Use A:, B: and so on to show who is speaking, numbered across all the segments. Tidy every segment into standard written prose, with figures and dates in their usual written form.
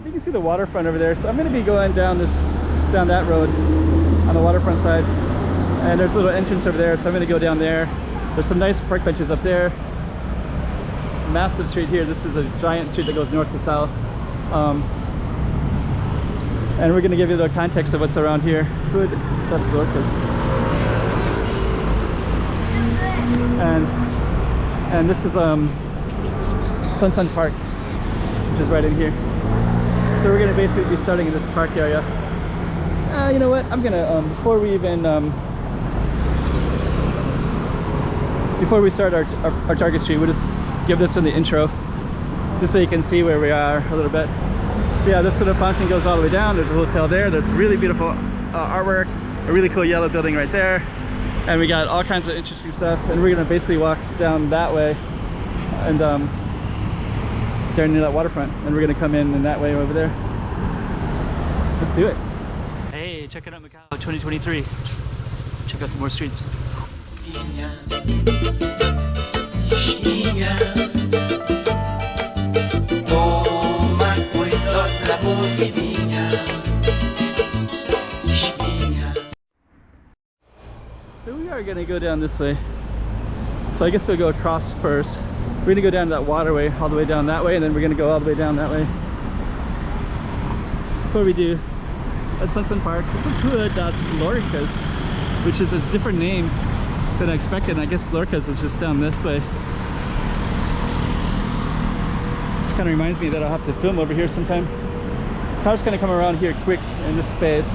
A: you can see the waterfront over there. So I'm going to be going down that road on the waterfront side. And there's a little entrance over there, so I'm going to go down there. There's some nice park benches up there. Massive street here. This is a giant street that goes north to south. And we're going to give you the context of what's around here. Good, that's Lorcas. And this is Sun Park, which is right in here. So we're going to basically be starting in this park area. You know what? I'm going to before we start our target street, we'll just give this one the intro, just so you can see where we are a little bit. Yeah, this little fountain goes all the way down. There's a hotel there. There's really beautiful artwork, a really cool yellow building right there, and we got all kinds of interesting stuff. And we're gonna basically walk down that way and down near that waterfront, and we're gonna come in that way over there. Let's do it. Hey, check it out, Macau 2023. Check out some more streets. So we are going to go down this way. So I guess we'll go across first. We're going to go down that waterway all the way down that way, and then we're going to go all the way down that way. Before we do, at Sun Park, this is Rua das Lorcas, which is a different name than I expected. And I guess Lorcas is just down this way. Which kind of reminds me that I'll have to film over here sometime. Car's gonna come around here quick in this space,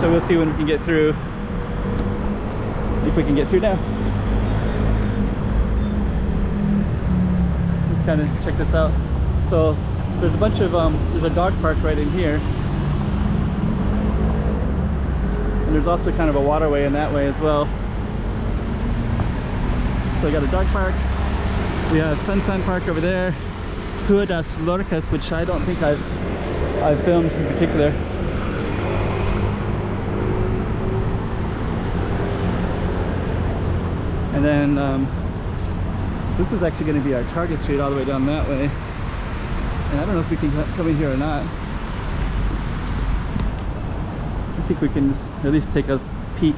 A: so we'll see when we can get through. If we can get through now. Let's kind of check this out. So there's a bunch of there's a dog park right in here, and there's also kind of a waterway in that way as well. So we got a dog park. We have Sun Park over there. Rua das Lorcas, which I don't think I've filmed in particular. And then this is actually going to be our target street all the way down that way. And I don't know if we can come in here or not. I think we can just at least take a peek.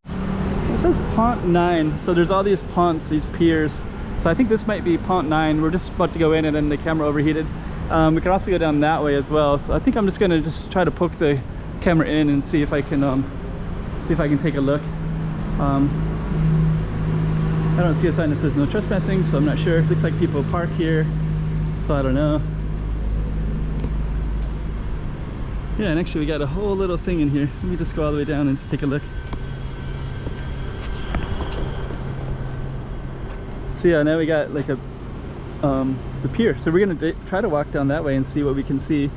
A: It says Pont 9, so there's all these ponts, these piers. So I think this might be Pont 9. We're just about to go in, and then the camera overheated. We can also go down that way as well. So I think I'm just gonna just try to poke the camera in and see if I can take a look. I don't see a sign that says no trespassing, so I'm not sure. It looks like people park here, so I don't know. Yeah, and actually we got a whole little thing in here. Let me just go all the way down and just take a look. So yeah, now we got like a the pier. So we're gonna try to walk down that way and see what we can see.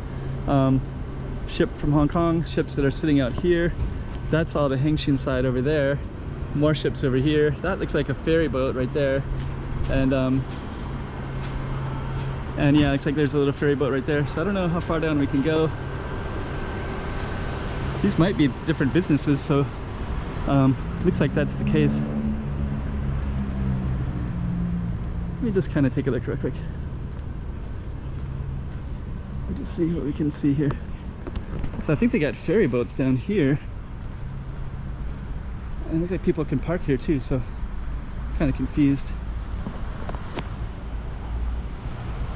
A: Ship from Hong Kong, ships that are sitting out here. That's all the Hangshin side over there. More ships over here. That looks like a ferry boat right there. And yeah, looks like there's a little ferry boat right there. So I don't know how far down we can go. These might be different businesses, so looks like that's the case. Let me just kind of take a look real quick. Let me just see what we can see here. So I think they got ferry boats down here. And it looks like people can park here too, so I'm kind of confused.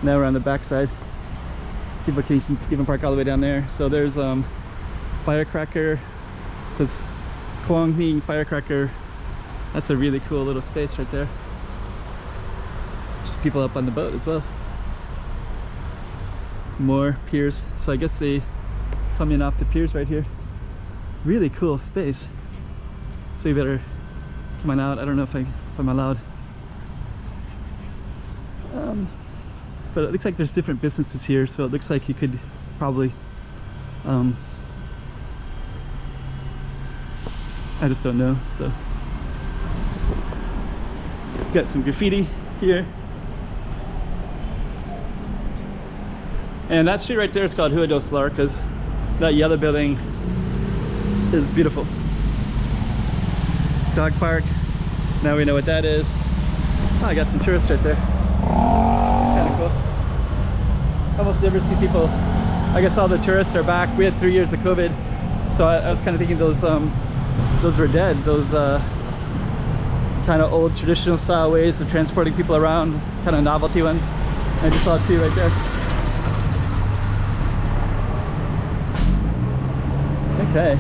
A: Now we're on the back side. People can even park all the way down there. So there's firecracker. It says Kwangming Firecracker. That's a really cool little space right there. Just people up on the boat as well. More piers. So I guess they come in off the piers right here. Really cool space. So you better come on out. I don't know if I'm allowed. But it looks like there's different businesses here, so it looks like you could probably I just don't know. So got some graffiti here. And that street right there is called Rua das Lorcas. That yellow building is beautiful. Dog park. Now we know what that is. Oh, I got some tourists right there. Kind of cool. almost never see people. I guess all the tourists are back. We had 3 years of COVID, so I was kind of thinking those were dead. Those kind of old traditional style ways of transporting people around, kind of novelty ones. I just saw two right there. Okay.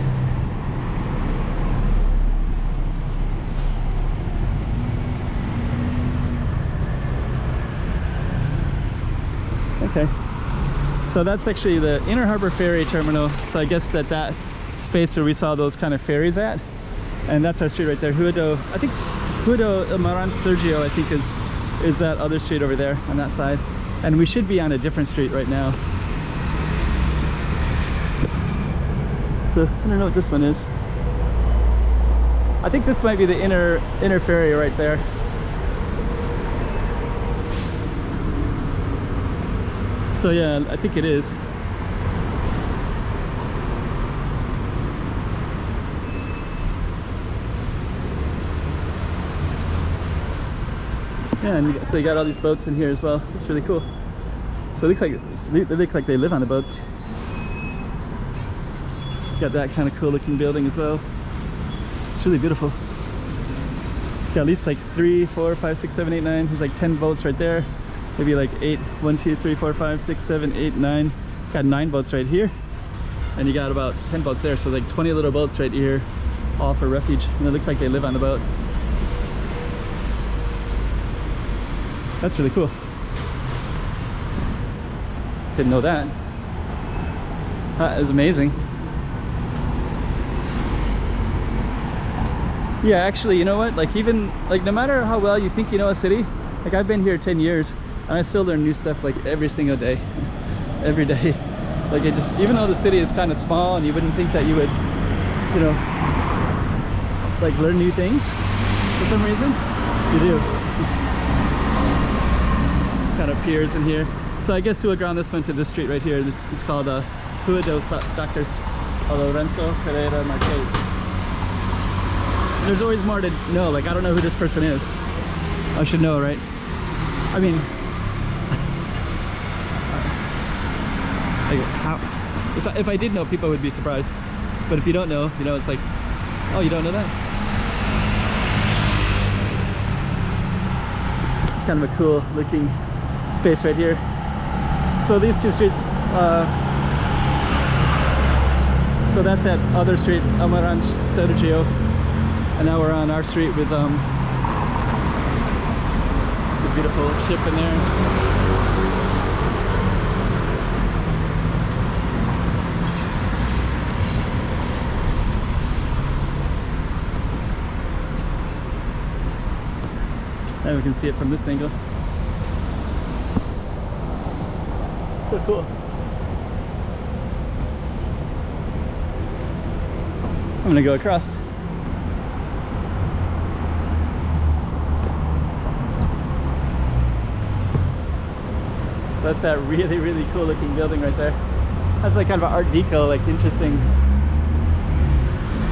A: Okay. So that's actually the Inner Harbor Ferry Terminal. So I guess that space where we saw those kind of ferries at. And that's our street right there. I think Marques Sergio, I think is that other street over there on that side. And we should be on a different street right now. So I don't know what this one is. I think this might be the inner ferry right there. So yeah, I think it is. Yeah, and so you got all these boats in here as well. It's really cool. So it looks like they look like they live on the boats. Got that kind of cool looking building as well. It's really beautiful. Got at least like 3, 4, 5, 6, 7, 8, 9. There's like 10 boats right there. Maybe like 8, 1, 2, 3, 4, 5, 6, 7, 8, 9. Got 9 boats right here. And you got about 10 boats there. So like 20 little boats right here, all for refuge. And it looks like they live on the boat. That's really cool. Didn't know that. That is amazing. Yeah, actually, you know what? Like even like no matter how well you think you know a city, like I've been here 10 years and I still learn new stuff like every single day. Every day. Like it just, even though the city is kind of small and you wouldn't think that you would, you know, like learn new things for some reason, you do. Kind of piers in here. So I guess we'll go on this one to this street right here. It's called Rua dos Drs. Lourenço, Pereira, Marques. There's always more to know. Like I don't know who this person is. I should know, right? I mean, like how? If I did know, people would be surprised. But if you don't know, you know, it's like, oh, you don't know that? It's kind of a cool looking space right here. So these two streets, so that's that other street, Marques Sergio, and now we're on our street with it's a beautiful ship in there. And we can see it from this angle. So cool. I'm gonna go across. That's that really, really cool looking building right there. That's like kind of an Art Deco, like interesting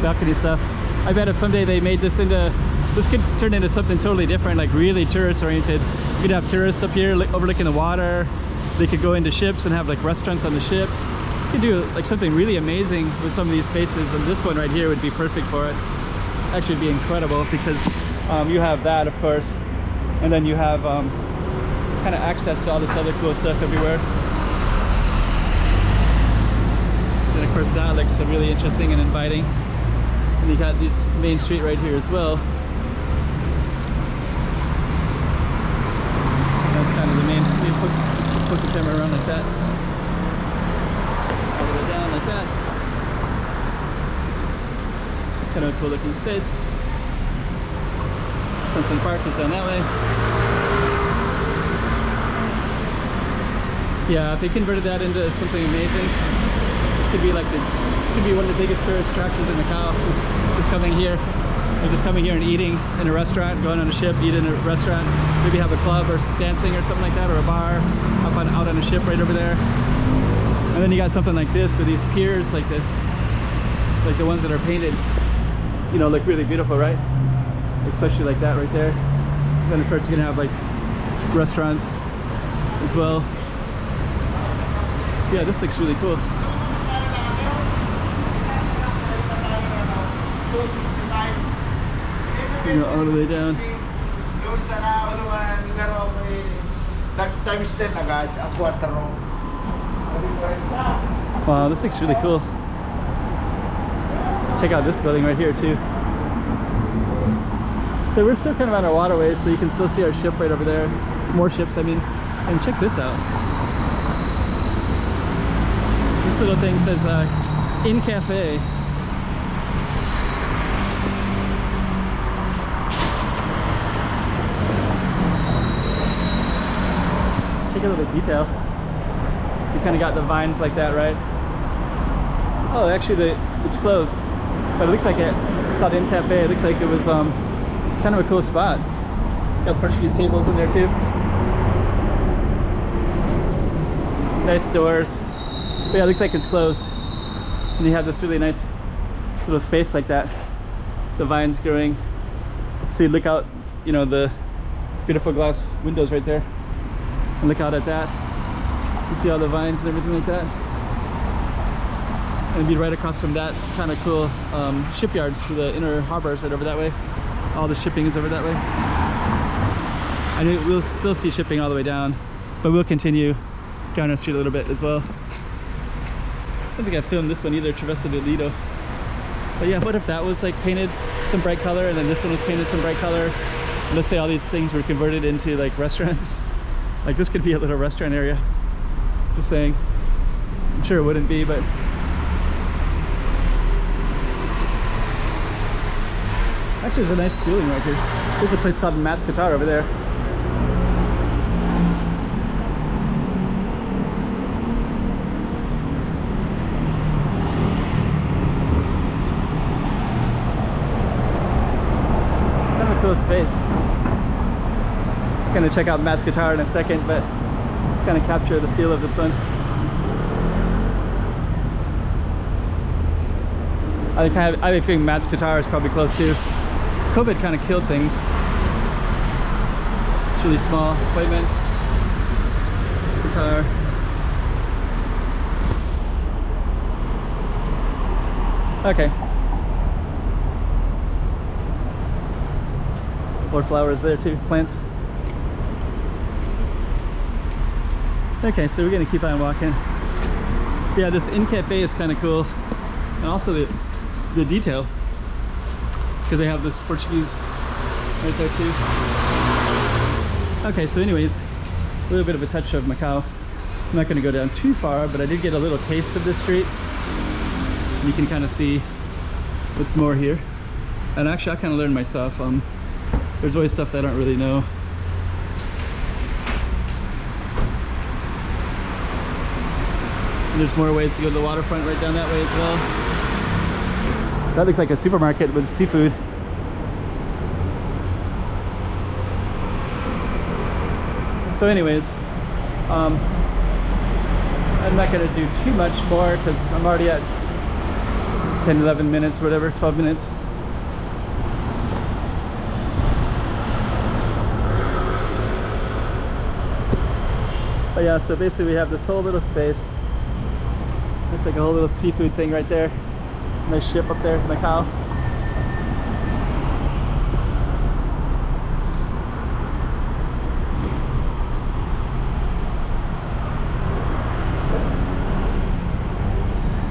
A: balcony stuff. I bet if someday they made this into, this could turn into something totally different, like really tourist oriented. You could have tourists up here overlooking the water. They could go into ships and have like restaurants on the ships. You could do like something really amazing with some of these spaces, and this one right here would be perfect for it. Actually, it'd be incredible because you have that, of course, and then you have kind of access to all this other cool stuff everywhere. And of course, that looks really interesting and inviting. And you got this main street right here as well. That's kind of the main. Put the camera around like that, all the way down like that. Kind of a cool looking space. Sunset Park is down that way. Yeah, if they converted that into something amazing, it could be like could be one of the biggest tourist attractions in Macau. Just coming here, like just coming here and eating in a restaurant, going on a ship, eat in a restaurant, maybe have a club or dancing or something like that, or a bar out on a ship right over there. And then you got something like this with these piers like this, like the ones that are painted, you know, look really beautiful, right? Especially like that right there. Then of course you can have like restaurants as well. Yeah, this looks really cool. You know, all the way down. Wow, this looks really cool. Check out this building right here too. So we're still kind of on our waterway, so you can still see our ship right over there. More ships, I mean. And check this out. This little thing says in cafe. Check out the detail. So you kind of got the vines like that, right? Oh, actually it's closed, but it looks like it's called In Cafe. It looks like it was kind of a cool spot. Got Portuguese tables in there too. Nice doors. But yeah, it looks like it's closed. And you have this really nice little space like that. The vines growing. So you look out, you know, the beautiful glass windows right there. And look out at that. You see all the vines and everything like that. And be right across from that kind of cool shipyards to the inner harbors right over that way. All the shipping is over that way. I know we'll still see shipping all the way down, but we'll continue down our street a little bit as well. I don't think I filmed this one either, Travessa de Lido. But yeah, what if that was like painted some bright color and then this one was painted some bright color? Let's say all these things were converted into like restaurants. Like this could be a little restaurant area. Just saying. I'm sure it wouldn't be, but actually there's a nice feeling right here. There's a place called Matt's Guitar over there. Kind of a cool space. Gonna check out Matt's Guitar in a second, but let's kind of capture the feel of this one. I think Matt's Guitar is probably close too. COVID kind of killed things. It's really small appointments. Guitar. Okay. More flowers there too, plants. Okay, so we're gonna keep on walking. Yeah, this In Cafe is kind of cool. And also the detail, because they have this Portuguese right there too. Okay, so anyways, a little bit of a touch of Macau. I'm not going to go down too far, but I did get a little taste of this street. And you can kind of see what's more here. And actually I kind of learned myself, there's always stuff that I don't really know. And there's more ways to go to the waterfront right down that way as well. That looks like a supermarket with seafood. So anyways, I'm not going to do too much more because I'm already at 10, 11 minutes, whatever, 12 minutes. But yeah, so basically we have this whole little space. It's like a whole little seafood thing right there. Nice ship up there, Macau.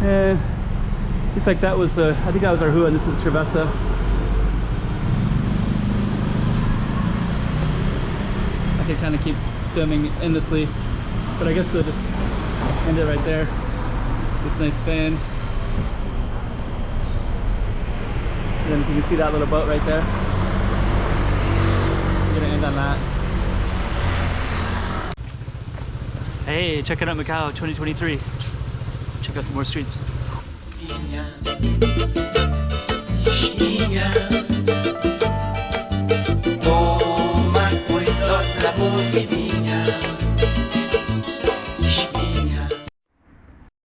A: And it's like that was, I think that was our Hua, and this is Travessa. I could kind of keep filming endlessly, but I guess we'll just end it right there. This nice fan. And then you can see that little boat right there. I'm gonna end on that. Hey, check it out, Macau 2023. Check out some more streets.